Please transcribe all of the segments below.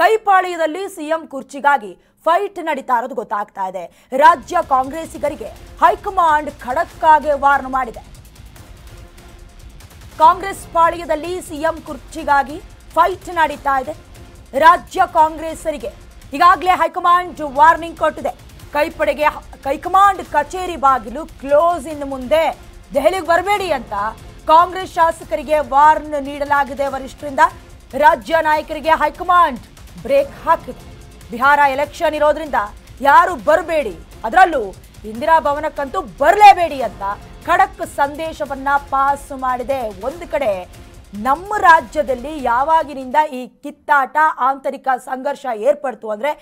ಕೈಪಾಳ್ಯದಲ್ಲಿ CM ಕುರ್ಚಿಗಾಗಿ fight ನಡೀತಾ ಇರೋದು ಗೊತ್ತಾಗ್ತಾ ಇದೆ. ರಾಜ್ಯ ಕಾಂಗ್ರೆಸ್ಸಿಗರಿಗೆ ಹೈಕಮಾಂಡ್ ಖಡಕ್ ಆಗಿ ವಾರ್ನ್ ಮಾಡಿದೆ. ಕಾಂಗ್ರೆಸ್ ಪಾಳ್ಯದಲ್ಲಿ ಸಿಎಂ ಕುರ್ಚಿಗಾಗಿ ಫೈಟ್ ನಡೀತಾ ಇದೆ. ರಾಜ್ಯ ಕಾಂಗ್ರೆಸ್ಸರಿಗೆ ಈಗಾಗಲೇ ಹೈಕಮಾಂಡ್ ವಾರ್ನಿಂಗ್ ಕೊಟ್ಟಿದೆ. ಕೈಪಡೆಗೆ ಹೈಕಮಾಂಡ್ ಕಚೇರಿ ಬಾಗಿಲು ಕ್ಲೋಸ್, ಇನ್ನು ಮುಂದೆ ದೆಹಲಿಗೆ ಬರಬೇಡಿ ಅಂತ ಕಾಂಗ್ರೆಸ್ ಶಾಸಕರಿಗೆ ವಾರ್ನ್ ನೀಡಲಾಗಿದೆ. ವರಿಷ್ಠರಿಂದ ರಾಜ್ಯ ನಾಯಕರಿಗೆ ಹೈಕಮಾಂಡ್ ಬ್ರೇಕ್ ಹಾಕಿದೆ. ಬಿಹಾರ ಎಲೆಕ್ಷನ್ ಇರೋದ್ರಿಂದ ಯಾರು ಬರಬೇಡಿ, ಅದರಲ್ಲೂ ಇಂದಿರಾ ಭವನಕ್ಕಂತೂ ಬರಲೇಬೇಡಿ ಅಂತ ಖಡಕ್ ಸಂದೇಶವನ್ನ ಪಾಸ್ ಮಾಡಿದೆ. ಒಂದು ಕಡೆ ನಮ್ಮ ರಾಜ್ಯದಲ್ಲಿ ಯಾವಾಗಿನಿಂದ ಈ ಕಿತ್ತಾಟ ಆಂತರಿಕ ಸಂಘರ್ಷ ಏರ್ಪಡ್ತು ಅಂದ್ರೆ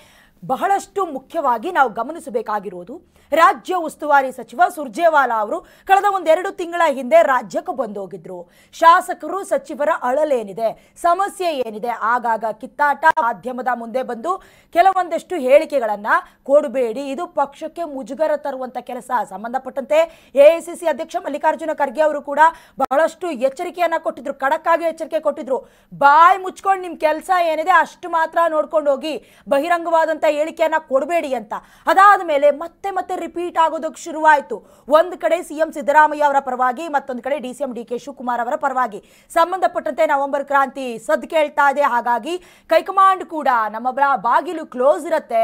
ಬಹಳಷ್ಟು ಮುಖ್ಯವಾಗಿ ನಾವು ಗಮನಿಸಬೇಕಾಗಿರುವುದು, ರಾಜ್ಯ ಉಸ್ತುವಾರಿ ಸಚಿವ ಸುರ್ಜೇವಾಲಾ ಅವರು ಕಳೆದ ಒಂದೆರಡು ತಿಂಗಳ ಹಿಂದೆ ರಾಜ್ಯಕ್ಕೆ ಬಂದೋಗಿದ್ರು. ಶಾಸಕರು ಸಚಿವರ ಅಳಲೇನಿದೆ, ಸಮಸ್ಯೆ ಏನಿದೆ, ಆಗಾಗ ಕಿತ್ತಾಟ ಮಾಧ್ಯಮದ ಮುಂದೆ ಬಂದು ಕೆಲವೊಂದಷ್ಟು ಹೇಳಿಕೆಗಳನ್ನ ಕೊಡಬೇಡಿ, ಇದು ಪಕ್ಷಕ್ಕೆ ಮುಜುಗರ ತರುವಂತ ಕೆಲಸ. ಸಂಬಂಧಪಟ್ಟಂತೆ ಎಐಸಿಸಿ ಅಧ್ಯಕ್ಷ ಮಲ್ಲಿಕಾರ್ಜುನ ಖರ್ಗೆ ಅವರು ಕೂಡ ಬಹಳಷ್ಟು ಎಚ್ಚರಿಕೆಯನ್ನ ಕೊಟ್ಟಿದ್ರು, ಖಡಕ್ ಆಗಿ ಎಚ್ಚರಿಕೆ ಕೊಟ್ಟಿದ್ರು. ಬಾಯ್ ಮುಚ್ಕೊಂಡು ನಿಮ್ ಕೆಲಸ ಏನಿದೆ ಅಷ್ಟು ಮಾತ್ರ ನೋಡ್ಕೊಂಡು ಹೋಗಿ, ಬಹಿರಂಗವಾದಂತ ಹೇಳಿಕೆಯನ್ನ ಕೊಡಬೇಡಿ ಅಂತ. ಅದಾದ ಮೇಲೆ ಮತ್ತೆ ರಿಪೀಟ್ ಆಗೋದಕ್ಕೆ ಶುರುವಾಯಿತು. ಒಂದು ಕಡೆ ಸಿಎಂ ಸಿದ್ದರಾಮಯ್ಯ ಅವರ ಪರವಾಗಿ, ಮತ್ತೊಂದು ಕಡೆ ಡಿಸಿಎಂ ಡಿಕೆ ಶಿವಕುಮಾರ್ ಅವರ ಪರವಾಗಿ ಸಂಬಂಧಪಟ್ಟಂತೆ ನವೆಂಬರ್ ಕ್ರಾಂತಿ ಸದ್ದು ಕೇಳ್ತಾ ಇದೆ. ಹಾಗಾಗಿ ಹೈಕಮಾಂಡ್ ಕೂಡ ನಮ್ಮ ಬಾಗಿಲು ಕ್ಲೋಸ್ ಇರುತ್ತೆ,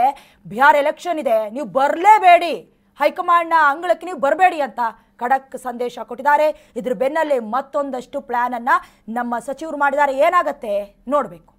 ಬಿಹಾರ್ ಎಲೆಕ್ಷನ್ ಇದೆ, ನೀವು ಬರಲೇಬೇಡಿ, ಹೈಕಮಾಂಡ್ನ ಅಂಗಳಕ್ಕೆ ನೀವು ಬರಬೇಡಿ ಅಂತ ಖಡಕ್ ಸಂದೇಶ ಕೊಟ್ಟಿದ್ದಾರೆ. ಇದ್ರ ಬೆನ್ನಲ್ಲೇ ಮತ್ತೊಂದಷ್ಟು ಪ್ಲಾನ್ ಅನ್ನ ನಮ್ಮ ಸಚಿವರು ಮಾಡಿದ್ದಾರೆ. ಏನಾಗತ್ತೆ ನೋಡಬೇಕು.